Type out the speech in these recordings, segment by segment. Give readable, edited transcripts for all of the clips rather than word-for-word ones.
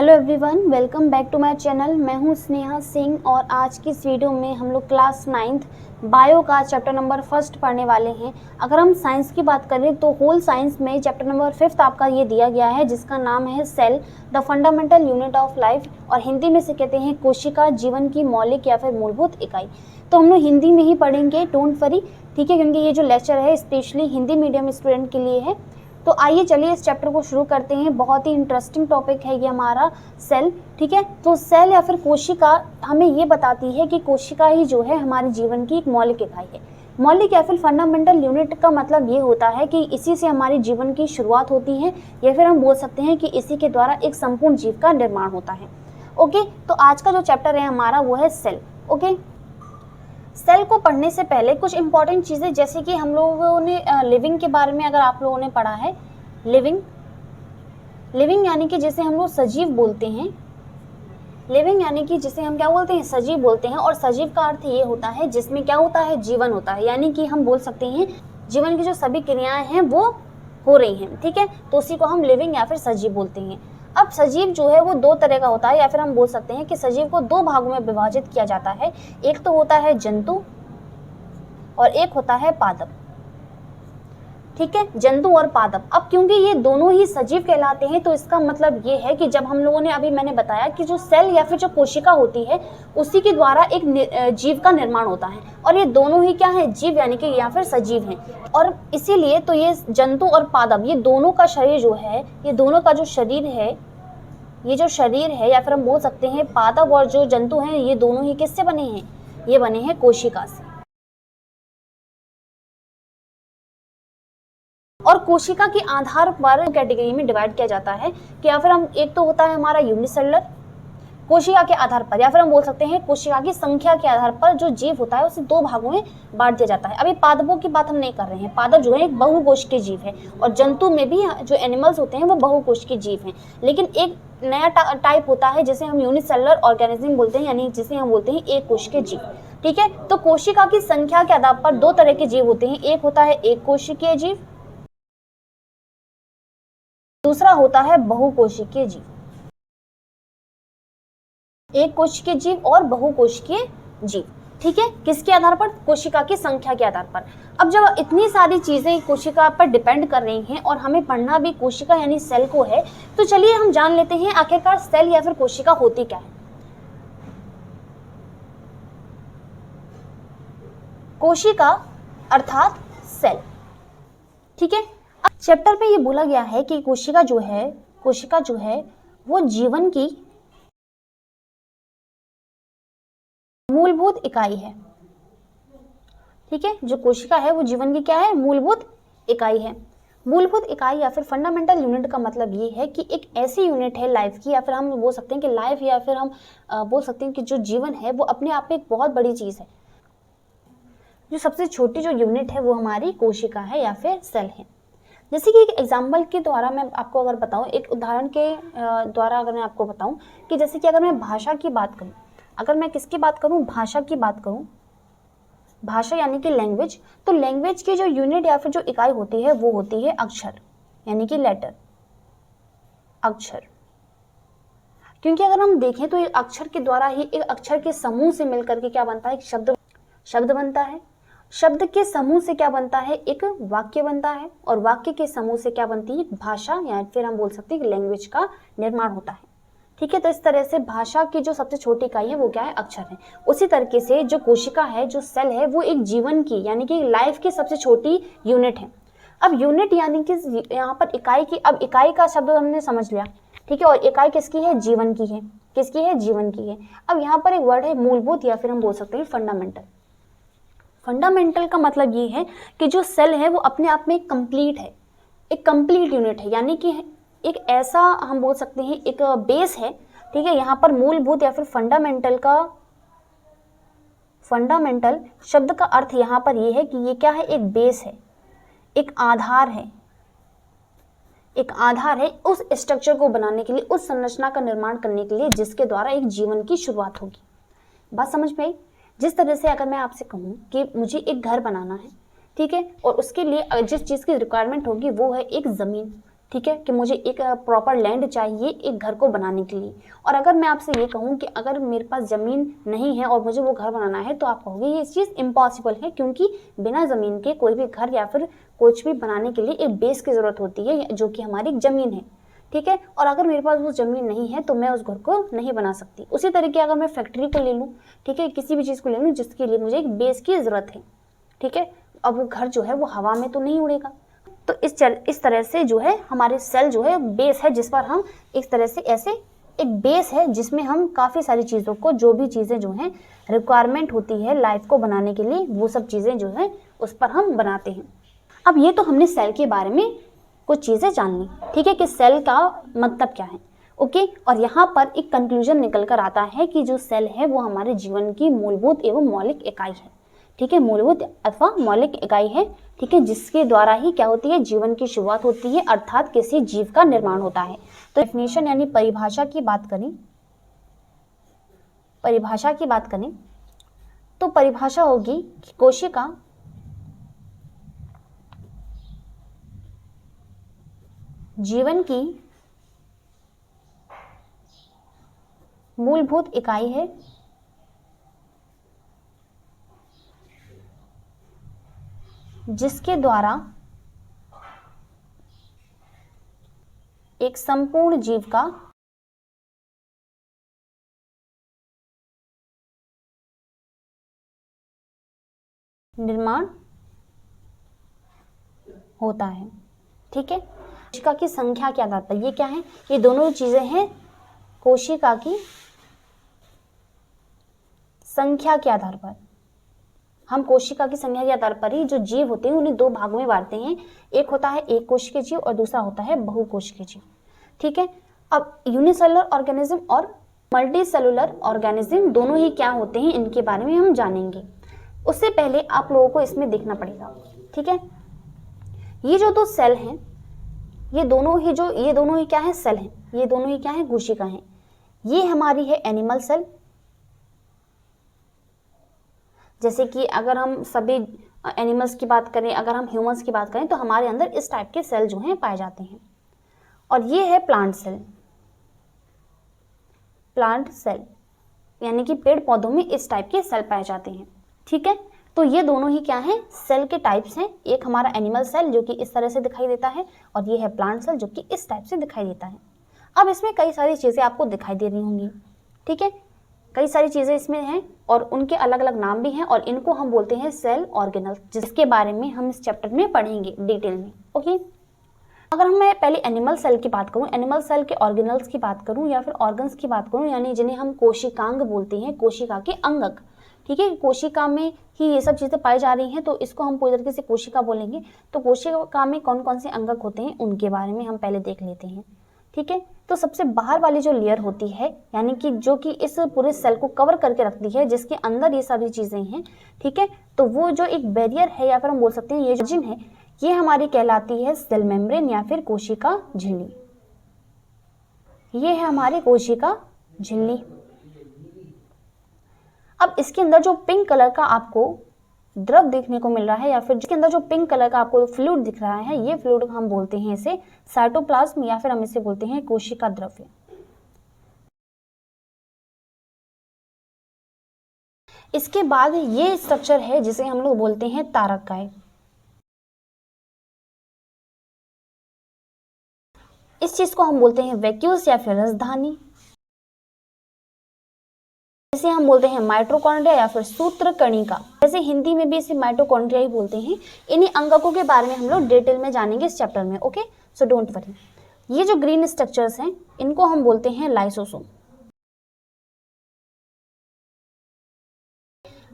Hello everyone, welcome back to my channel. मैं हूं स्नेहा सिंह और आज की इस वीडियो में हम लोग क्लास 9th बायो का चैप्टर नंबर 1 पढ़ने वाले हैं। अगर हम साइंस की बात करें तो होल साइंस में चैप्टर नंबर 5 आपका ये दिया गया है, जिसका नाम है cell the fundamental unit of life, और हिंदी में से कहते हैं कोशिका, जीवन की मौलिक या फिर मूलभूत इकाई। तो हम लोग हिंदी में ही पढ़ेंगे, डोंट वरी, ठीक है, क्योंकि ये जो लेक्चर है स्पेशली हिंदी मीडियम स्टूडेंट के लिए है। तो आइए चलिए इस चैप्टर को शुरू करते हैं। बहुत ही इंटरेस्टिंग टॉपिक है ये हमारा सेल, ठीक है। तो सेल या फिर कोशिका हमें ये बताती है कि कोशिका ही जो है हमारे जीवन की एक मौलिक इकाई है। मौलिक या फिर फंडामेंटल यूनिट का मतलब ये होता है कि इसी से हमारे जीवन की शुरुआत होती है, या फिर हम बोल सकते हैं कि इसी के द्वारा एक संपूर्ण जीव का निर्माण होता है। ओके, तो आज का जो चैप्टर है हमारा वो है सेल। ओके, सेल को पढ़ने से पहले कुछ इंपॉर्टेंट चीज़ें, जैसे कि हम लोगों ने लिविंग के बारे में अगर आप लोगों ने पढ़ा है, लिविंग यानी कि जिसे हम लोग सजीव बोलते हैं। लिविंग यानी कि जिसे हम क्या बोलते हैं, सजीव बोलते हैं। और सजीव का अर्थ ये होता है जिसमें क्या होता है, जीवन होता है, यानी कि हम बोल सकते हैं जीवन की जो सभी क्रियाएं हैं वो हो रही हैं, ठीक है। तो उसी को हम लिविंग या फिर सजीव बोलते हैं। अब सजीव जो है वो दो तरह का होता है, या फिर हम बोल सकते हैं कि सजीव को दो भागों में विभाजित किया जाता है। एक तो होता है जंतु और एक होता है पादप, ठीक है, जंतु और पादप। अब क्योंकि ये दोनों ही सजीव कहलाते हैं, तो इसका मतलब ये है कि जब हम लोगों ने, अभी मैंने बताया कि जो सेल या फिर जो कोशिका होती है उसी के द्वारा एक जीव का निर्माण होता है, और ये दोनों ही क्या है, जीव यानी कि या फिर सजीव हैं। और इसीलिए तो ये जंतु और पादप, ये दोनों का शरीर जो है, ये दोनों का जो शरीर है, ये जो शरीर है, या फिर हम बोल सकते हैं पादप और जो जंतु हैं, ये दोनों ही किससे बने हैं, ये बने हैं कोशिका से। और कोशिका के आधार पर कैटेगरी में डिवाइड किया जाता है कि या फिर हम, एक तो होता है हमारा यूनिसेलुलर, कोशिका के आधार पर, या फिर हम बोल सकते हैं कोशिका की संख्या के आधार पर जो जीव होता है उसे दो भागों में बांट दिया जाता है। अभी पादपों की बात हम नहीं कर रहे हैं, पादप जो है एक बहुकोशिकीय जीव है, और जंतु में भी जो एनिमल्स होते हैं वो बहुकोशिकीय जीव हैं। लेकिन एक नया टाइप होता है जिसे हम यूनिसेलुलर ऑर्गेनिज्म बोलते हैं, यानी जिसे हम बोलते हैं एक कोशिकीय जीव, ठीक है। तो कोशिका की संख्या के आधार पर दो तरह के जीव होते हैं, एक होता है एक कोशिकीय जीव, दूसरा होता है बहुकोशिकीय जीव। एक कोशिकीय जीव और बहुकोशिकीय जीव, ठीक है, किसके आधार पर, कोशिका की संख्या के आधार पर। अब जब इतनी सारी चीजें कोशिका पर डिपेंड कर रही हैं और हमें पढ़ना भी कोशिका यानी सेल को है, तो चलिए हम जान लेते हैं आखिरकार सेल या फिर कोशिका होती क्या है। कोशिका अर्थात सेल, ठीक है। चैप्टर में ये बोला गया है कि कोशिका जो है वो जीवन की मूलभूत इकाई है, ठीक है। जो कोशिका है वो जीवन की क्या है, मूलभूत इकाई है। मूलभूत इकाई या फिर फंडामेंटल यूनिट का मतलब ये है कि एक ऐसी यूनिट है लाइफ की, या फिर हम बोल सकते हैं कि लाइफ, या फिर हम बोल सकते हैं कि जो जीवन है वो अपने आप में एक बहुत बड़ी चीज है। जो सबसे छोटी जो यूनिट है वो हमारी कोशिका है या फिर सेल है। जैसे कि एक एग्जाम्पल के द्वारा मैं आपको अगर बताऊं, एक उदाहरण के द्वारा अगर मैं आपको बताऊं कि जैसे कि अगर मैं भाषा की बात करूं, अगर मैं किसकी बात करूं, भाषा की बात करूं, भाषा यानी कि लैंग्वेज, तो लैंग्वेज की जो यूनिट या फिर जो इकाई होती है वो होती है अक्षर, यानी कि लेटर, अक्षर। क्योंकि अगर हम देखें तो एक अक्षर के द्वारा ही, एक अक्षर के समूह से मिलकर के क्या बनता है, एक शब्द बनता है। शब्द के समूह से क्या बनता है, एक वाक्य बनता है, और वाक्य के समूह से क्या बनती है, भाषा, या फिर हम बोल सकते हैं कि लैंग्वेज का निर्माण होता है, ठीक है। तो इस तरह से भाषा की जो सबसे छोटी इकाई है वो क्या है, अक्षर है। उसी तरीके से जो कोशिका है, जो सेल है, वो एक जीवन की यानी कि लाइफ की सबसे छोटी यूनिट है। अब यूनिट यानी कि यहाँ पर इकाई की, अब इकाई का शब्द हमने समझ लिया, ठीक है। और इकाई किसकी है, जीवन की है, किसकी है, जीवन की है। अब यहाँ पर एक वर्ड है मूलभूत, या फिर हम बोल सकते हैं फंडामेंटल। फंडामेंटल का मतलब ये है कि जो सेल है वो अपने आप में कंप्लीट है, एक कंप्लीट यूनिट है, यानी कि एक ऐसा हम बोल सकते हैं एक बेस है, ठीक है। यहाँ पर मूलभूत या फिर फंडामेंटल शब्द का अर्थ यहाँ पर ये है कि ये क्या है, एक बेस है, एक आधार है, एक आधार है उस स्ट्रक्चर को बनाने के लिए, उस संरचना का निर्माण करने के लिए जिसके द्वारा एक जीवन की शुरुआत होगी। बात समझ में आई। जिस तरह से अगर मैं आपसे कहूँ कि मुझे एक घर बनाना है, ठीक है, और उसके लिए जिस चीज़ की रिक्वायरमेंट होगी वो है एक ज़मीन, ठीक है, कि मुझे एक प्रॉपर लैंड चाहिए एक घर को बनाने के लिए। और अगर मैं आपसे ये कहूँ कि अगर मेरे पास ज़मीन नहीं है और मुझे वो घर बनाना है, तो आप कहोगे ये चीज़ इम्पॉसिबल है, क्योंकि बिना ज़मीन के कोई भी घर या फिर कुछ भी बनाने के लिए एक बेस की ज़रूरत होती है, जो कि हमारी ज़मीन है। ठीक है, और अगर मेरे पास वो ज़मीन नहीं है तो मैं उस घर को नहीं बना सकती। उसी तरीके अगर मैं फैक्ट्री को ले लूँ, ठीक है, किसी भी चीज़ को ले लूँ जिसके लिए मुझे एक बेस की ज़रूरत है, ठीक है, अब वो घर जो है वो हवा में तो नहीं उड़ेगा। तो इस तरह से जो है हमारे सेल जो है बेस है, जिस पर हम इस तरह से ऐसे एक बेस है जिसमें हम काफ़ी सारी चीज़ों को, जो भी चीज़ें जो हैं रिक्वायरमेंट होती है लाइफ को बनाने के लिए, वो सब चीज़ें जो है उस पर हम बनाते हैं। अब ये तो हमने सेल के बारे में कुछ चीज़ें जान ली, ठीक है, कि सेल का मतलब क्या है। ओके, और यहाँ पर एक कंक्लूजन निकल कर आता है कि जो सेल है वो हमारे जीवन की मूलभूत एवं मौलिक इकाई है। ठीक है, मूलभूत अथवा मौलिक इकाई है, ठीक है, जिसके द्वारा ही क्या होती है, जीवन की शुरुआत होती है, अर्थात किसी जीव का निर्माण होता है। तो डेफिनेशन यानी परिभाषा की बात करें, तो परिभाषा होगी कि कोशिका जीवन की मूलभूत इकाई है, जिसके द्वारा एक संपूर्ण जीव का निर्माण होता है। ठीक है, कोशिका की संख्या के आधार पर, ये क्या है, ये दोनों चीजें हैं कोशिका की संख्या के आधार पर। हम कोशिका की संख्या के आधार पर ही जो जीव होते हैं उन्हें दो भागों में बांटते हैं, एक होता है एक कोशिकीय जीव और दूसरा होता है बहुकोशिकीय जीव। ठीक है, अब यूनिसेलुलर ऑर्गेनिज्म और मल्टी सेलुलर ऑर्गेनिज्म दोनों ही क्या होते हैं, इनके बारे में हम जानेंगे। उससे पहले आप लोगों को इसमें देखना पड़ेगा। ठीक है, ये जो दो सेल हैं, ये दोनों ही क्या है, सेल हैं, ये दोनों ही क्या है, कोशिका हैं। ये हमारी है एनिमल सेल, जैसे कि अगर हम सभी एनिमल्स की बात करें, अगर हम ह्यूमंस की बात करें, तो हमारे अंदर इस टाइप के सेल जो हैं पाए जाते हैं। और ये है प्लांट सेल, यानी कि पेड़ पौधों में इस टाइप के सेल पाए जाते हैं। ठीक है, तो ये दोनों ही क्या है, सेल के टाइप्स हैं। एक हमारा एनिमल सेल जो कि इस तरह से दिखाई देता है, और ये है प्लांट सेल जो कि इस टाइप से दिखाई देता है। अब इसमें कई सारी चीज़ें आपको दिखाई दे रही होंगी। ठीक है, कई सारी चीज़ें इसमें हैं और उनके अलग अलग नाम भी हैं, और इनको हम बोलते हैं सेल ऑर्गेनल, जिसके बारे में हम इस चैप्टर में पढ़ेंगे डिटेल में। ओके, अगर मैं पहले एनिमल सेल की बात करूं, एनिमल सेल के ऑर्गेनल्स की बात करूं या फिर ऑर्गन्स की बात करूं, यानी जिन्हें हम कोशिकांग बोलते हैं, कोशिका के अंगक। ठीक है, कोशिका में ही ये सब चीज़ें पाई जा रही हैं, तो इसको हम पूरी तरीके से कोशिका बोलेंगे। तो कोशिका में कौन कौन से अंगक होते हैं उनके बारे में हम पहले देख लेते हैं। ठीक है, तो सबसे बाहर वाली जो लेयर होती है, यानी कि जो कि इस पूरे सेल को कवर करके रखती है, जिसके अंदर ये सारी चीज़ें हैं। ठीक है, तो वो जो एक बैरियर है या फिर हम बोल सकते हैं ये जो जिन है, ये हमारी कहलाती है सेल मेम्ब्रेन या फिर कोशिका झिल्ली। ये है हमारी कोशिका झिल्ली। अब इसके अंदर जो पिंक कलर का आपको द्रव देखने को मिल रहा है, या फिर जिसके अंदर जो पिंक कलर का आपको फ्लूइड दिख रहा है, ये फ्लूइड हम बोलते हैं इसे साइटोप्लाज्म, या फिर हम इसे बोलते हैं कोशिका द्रव्य। इसके बाद ये स्ट्रक्चर है जिसे हम लोग बोलते हैं तारकाय। इस चीज को हम बोलते हैं वैक्यूल्स या फिर रसधानी, इसे हम बोलते हैं माइटोकॉन्ड्रिया या फिर सूत्रकणिका। जैसे हिंदी में भी इसे माइटोकॉन्ड्रिया ही बोलते हैं। इन्हीं अंगकों के बारे में हम लोग डिटेल में जानेंगे इस चैप्टर में। Okay, so don't worry. ये जो ग्रीन स्ट्रक्चर्स हैं इनको हम बोलते हैं लाइसोसोम।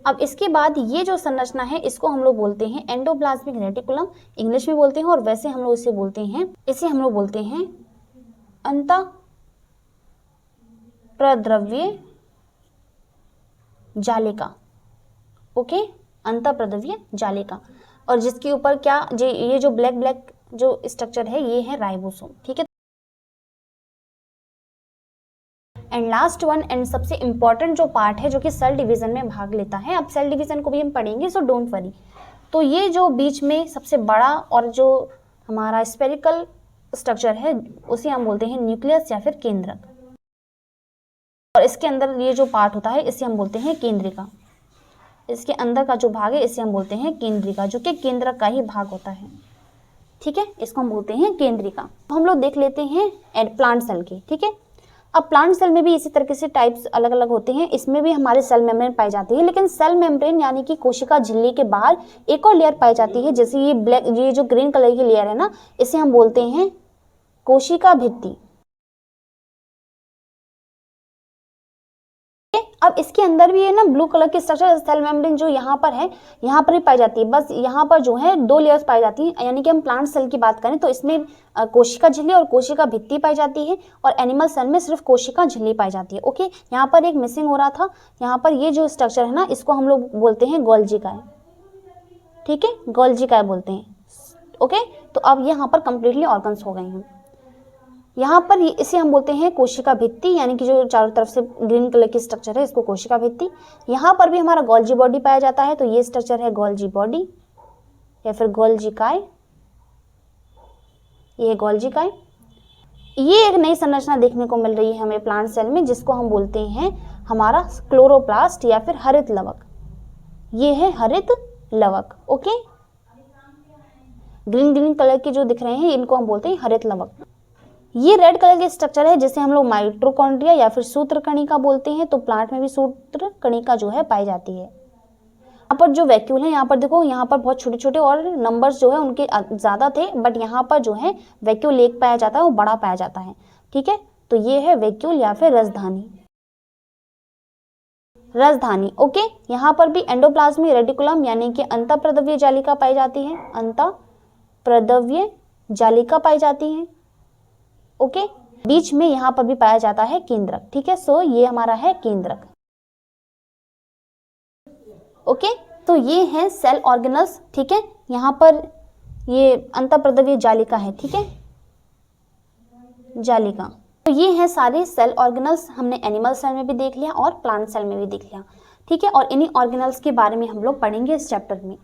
अब इसके बाद ये जो संरचना है इसको हम लोग बोलते हैं एंडोप्लाज्मिक रेटिकुलम, इंग्लिश में बोलते हैं, और वैसे हम लोग इसे बोलते हैं अंतःप्रद्रव्य जालिका। ओके, अंतःप्रद्रव्य जालिका। और जिसके ऊपर क्या ये जो ब्लैक जो स्ट्रक्चर है ये है राइबोसोम। ठीक है, एंड लास्ट वन एंड सबसे इंपॉर्टेंट जो पार्ट है जो कि सेल डिवीजन में भाग लेता है, अब सेल डिवीजन को भी हम पढ़ेंगे, सो डोंट वरी। तो ये जो बीच में सबसे बड़ा और जो हमारा स्फेरिकल स्ट्रक्चर है उसे हम बोलते हैं न्यूक्लियस या फिर केंद्रक, और इसके अंदर ये जो पार्ट होता है इसे हम बोलते हैं केंद्रिका। इसके अंदर का जो भाग है इसे हम बोलते हैं केंद्रिका, जो कि केंद्रक का ही भाग होता है। ठीक है, इसको हम बोलते हैं केंद्रिका। तो हम लोग देख लेते हैं प्लांट सेल की। ठीक है, अब प्लांट सेल में भी इसी तरीके से टाइप्स अलग अलग होते हैं। इसमें भी हमारे सेल मेम्ब्रेन पाई जाती है, लेकिन सेल मेम्ब्रेन यानी कि कोशिका झिल्ली के बाहर एक और लेयर पाई जाती है, जैसे ये ब्लैक, ये जो ग्रीन कलर की लेयर है ना, इसे हम बोलते हैं कोशिका भित्ति। अब इसके अंदर भी है ना ब्लू कलर की स्ट्रक्चर सेल मेम्ब्रेन जो यहाँ पर है, यहाँ पर भी पाई जाती है। बस यहाँ पर जो है 2 लेयर्स पाई जाती है, यानी कि हम प्लांट सेल की बात करें तो इसमें कोशिका झिल्ली और कोशिका भित्ति पाई जाती है, और एनिमल सेल में सिर्फ कोशिका झिल्ली पाई जाती है। ओके, यहाँ पर एक मिसिंग हो रहा था, यहाँ पर ये जो स्ट्रक्चर है ना, इसको हम लोग बोलते हैं गोल्जी काय। ठीक है, गोल्जी काय बोलते हैं। ओके, तो अब यहाँ पर कंप्लीटली ऑर्गन्स हो गए हैं। यहाँ पर इसे हम बोलते हैं कोशिका भित्ति, यानी कि जो चारों तरफ से ग्रीन कलर की स्ट्रक्चर है इसको कोशिका भित्ति। यहाँ पर भी हमारा गोल्जी बॉडी पाया जाता है, तो ये स्ट्रक्चर है गोल्जी बॉडी या फिर गोल्जी काय। ये है गोल्जी काय। ये एक नई संरचना देखने को मिल रही है हमें प्लांट सेल में, जिसको हम बोलते हैं हमारा क्लोरोप्लास्ट या फिर हरित लवक। ये है हरित लवक। ओके, ग्रीन ग्रीन कलर के जो दिख रहे हैं इनको हम बोलते हैं हरित लवक। ये रेड कलर के स्ट्रक्चर है जिसे हम लोग माइटोकॉन्ड्रिया या फिर सूत्र कणिका बोलते हैं। तो प्लांट में भी सूत्र कणिका जो है पाई जाती है। यहाँ पर जो वैक्यूल है, यहाँ पर देखो, यहाँ पर बहुत छोटे छोटे और नंबर्स जो है उनके ज़्यादा थे, बट यहाँ पर जो है वैक्यूल एक पाया जाता है, वो बड़ा पाया जाता है। ठीक है, तो ये है वैक्यूल या फिर रसधानी। रसधानी। ओके, यहाँ पर भी एंडोप्लाज्मी रेटिकुलम यानी कि अंतःप्रदवीय जालिका पाई जाती है। अंतःप्रदवीय जालिका पाई जाती है। ओके, बीच में यहाँ पर भी पाया जाता है केंद्रक। ठीक है, सो ये हमारा है केंद्रक। ओके, तो ये है सेल ऑर्गेनल्स। ठीक है, यहाँ पर ये अंतःप्रदवीय जालिका है। ठीक है, जालिका। तो ये है सारे सेल ऑर्गेनल्स, हमने एनिमल सेल में भी देख लिया और प्लांट सेल में भी देख लिया। ठीक है, और इन्हीं ऑर्गेनल्स के बारे में हम लोग पढ़ेंगे इस चैप्टर में।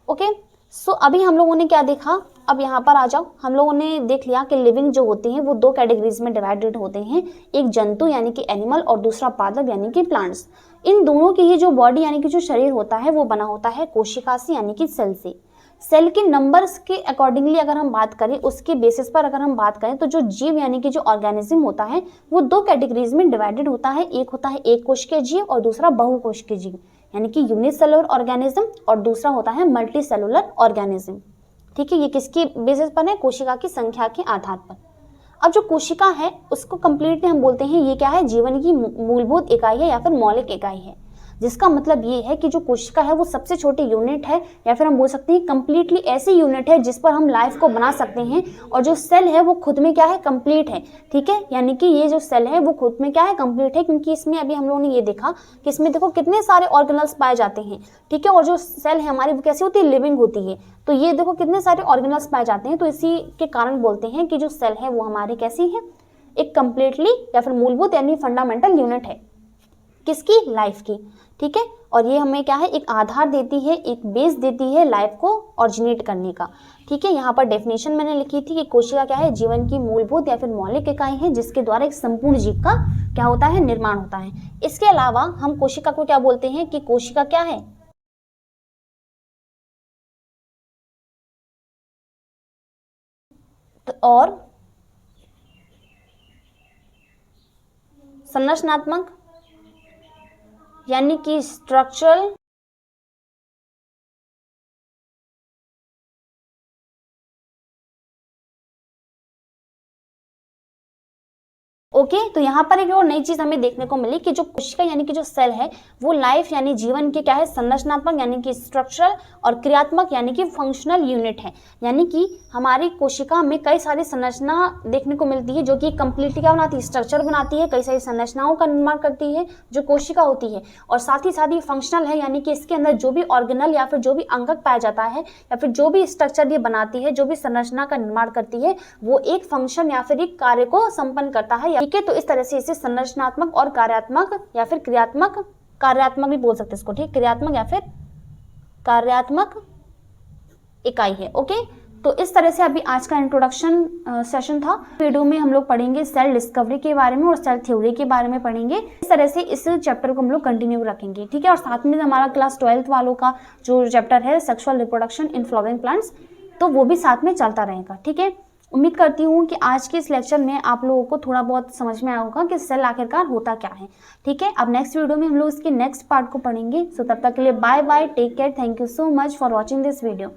ओके, सो अभी हम लोगों ने क्या देखा, अब यहाँ पर आ जाओ। हम लोगों ने देख लिया कि लिविंग जो होते हैं वो 2 कैटेगरीज में डिवाइडेड होते हैं, एक जंतु यानी कि एनिमल और दूसरा पादप यानी कि प्लांट्स। इन दोनों की ही जो बॉडी यानी कि जो शरीर होता है वो बना होता है कोशिका से यानी कि सेल से। सेल के नंबर्स के अकॉर्डिंगली अगर हम बात करें, उसके बेसिस पर अगर हम बात करें, तो जो जीव यानी कि जो ऑर्गेनिज्म होता है वो 2 कैटेगरीज में डिवाइडेड होता है। एक होता है एक कोशिकीय जीव और दूसरा बहुकोशिकीय जीव यानी कि यूनिसेलुलर ऑर्गेनिज्म, और दूसरा होता है मल्टी सेलुलर ऑर्गेनिज्म। ठीक है, ये किसकी बेसिस पर है, कोशिका की संख्या के आधार पर। अब जो कोशिका है उसको कंप्लीटली हम बोलते हैं ये क्या है, जीवन की मूलभूत इकाई है या फिर मौलिक इकाई है, जिसका मतलब ये है कि जो कोशिका है वो सबसे छोटी यूनिट है, या फिर हम बोल सकते हैं कंप्लीटली ऐसी यूनिट है जिस पर हम लाइफ को बना सकते हैं। और जो सेल है वो खुद में क्या है, कंप्लीट है। ठीक है, यानी कि ये जो सेल है वो खुद में क्या है, कंप्लीट है, क्योंकि इसमें अभी हम लोगों ने ये देखा कि इसमें देखो कितने सारे ऑर्गेनल्स पाए जाते हैं। ठीक है, और जो सेल है हमारी वो कैसी होती है, लिविंग होती है। तो ये देखो कितने सारे ऑर्गेनल्स पाए जाते हैं, तो इसी के कारण बोलते हैं कि जो सेल है वो हमारी कैसी है, एक कंप्लीटली या फिर मूलभूत यानी फंडामेंटल यूनिट है, किसकी, लाइफ की। ठीक है, और ये हमें क्या है, एक आधार देती है, एक बेस देती है लाइफ को ऑरिजिनेट करने का। ठीक है, यहाँ पर डेफिनेशन मैंने लिखी थी कि कोशिका क्या है, जीवन की मूलभूत या फिर मौलिक इकाई है, जिसके द्वारा एक संपूर्ण जीव का क्या होता है, निर्माण होता है। इसके अलावा हम कोशिका को क्या बोलते हैं कि कोशिका क्या है, और संरचनात्मक यानी कि स्ट्रक्चरल ओके, तो यहाँ पर एक और नई चीज हमें देखने को मिली कि जो कोशिका यानी कि जो सेल है वो लाइफ यानी जीवन के क्या है, संरचनात्मक यानी कि स्ट्रक्चरल और क्रियात्मक यानी कि फंक्शनल यूनिट है। यानी कि हमारी कोशिका में कई सारी संरचना देखने को मिलती है जो कि कंप्लीटली क्या बनाती है, स्ट्रक्चर बनाती है, कई सारी संरचनाओं का निर्माण करती है जो कोशिका होती है, और साथ ही फंक्शनल है, यानी कि इसके अंदर जो भी ऑर्गेनल या फिर जो भी अंगक पाया जाता है या फिर जो भी स्ट्रक्चर ये बनाती है, जो भी संरचना का निर्माण करती है, वो एक फंक्शन या फिर एक कार्य को संपन्न करता है। ठीक है, तो इस तरह से इसे संरचनात्मक और कार्यात्मक या फिर कार्यात्मक भी बोल सकते हैं इसको। ठीक, क्रियात्मक या फिर कार्यात्मक इकाई है। ओके, तो इस तरह से अभी आज का इंट्रोडक्शन सेशन था। वीडियो में हम लोग पढ़ेंगे सेल डिस्कवरी के बारे में और सेल थ्योरी के बारे में पढ़ेंगे। इस तरह से इस चैप्टर को हम लोग कंटिन्यू रखेंगे, ठीक है। और साथ में हमारा क्लास 12th वालों का जो चैप्टर है sexual reproduction in flowering plants, तो वो भी साथ में चलता रहेगा, ठीक है। उम्मीद करती हूँ कि आज के इस लेक्चर में आप लोगों को थोड़ा बहुत समझ में आया होगा कि सेल आखिरकार होता क्या है, ठीक है। अब नेक्स्ट वीडियो में हम लोग इसके नेक्स्ट पार्ट को पढ़ेंगे। सो तब तक के लिए bye bye, take care, thank you so much for watching this video.